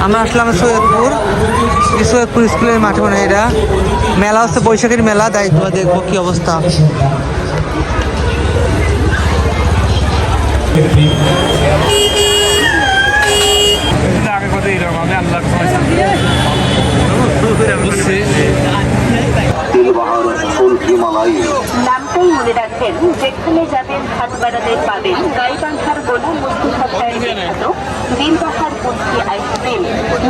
আমরা আসলাম সৈয়দপুর স্কুলের মাঠে। মানে এটা মেলা হচ্ছে, বৈশাখের মেলা। দেখবো কি অবস্থা। নামটাই মনে রাখবেন, যেখানে যাবেন হাত বাড়াতে পাবেন গাইবান্ধার গোলাম মুস্তফার বিখ্যাত দিলবাহার কুলফি আইসক্রিম।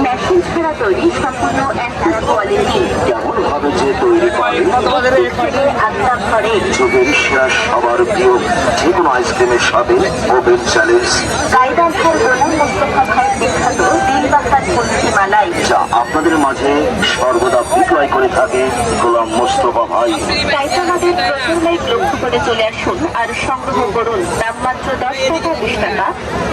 মেশিন ছাড়া তৈরি, সম্পূর্ণ অ্যান্টিক কোয়ালিটি। যেমন ভাবে যে তৈরি করেন আড্ডা ঘরে যুগের সেরা সবার প্রিয় যে কোনো আইসক্রিমের সাথে ওভেন চ্যালেঞ্জ। গাইবান্ধার গোলাম মুস্তফার বিখ্যাত দিলবাহার কুলফি মালাই, যা আপনাদের মাঝে সর্বদা বিক্রয় করে থাকে গোলাম মোস্তফা ভাই। তাই আমাদের প্রথমেই লক্ষ্য করে চলে আসুন আর সংগ্রহ করুন। দাম মাত্র 10 টাকা, 20 টাকা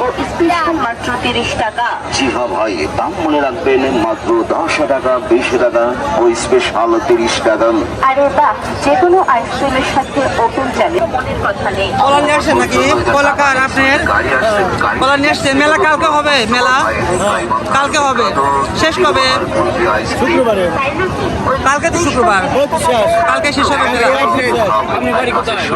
ও স্পেশাল মাত্র 30 টাকা। জি হ্যাঁ ভাই, দাম মনে রাখবেন, মাত্র 10 টাকা, 20 টাকা ও স্পেশাল 30 টাকা। আরে বাহ, যে কোনো আইসক্রিমের সাথে ওপেন চ্যালেঞ্জ, মনের কথা নেই। কলা নিয়ে আসছেন নাকি? কলা কার আপনার? কলা নিয়ে আসছেন? মেলা কালকে হবে? মেলা কালকে হবে, শেষ কবে? শুক্রবারে। তাই নাকি? কালকে তো শুক্রবার, কালকে শেষ হবে মেলা। আপনার বাড়ি কোথায়?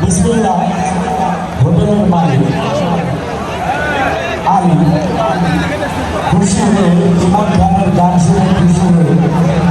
বিসমিল্লাহ হোটেলের মালিক আলী খুশি হয়ে জীবন ধ্যানের গান শুনে খুশি হয়ে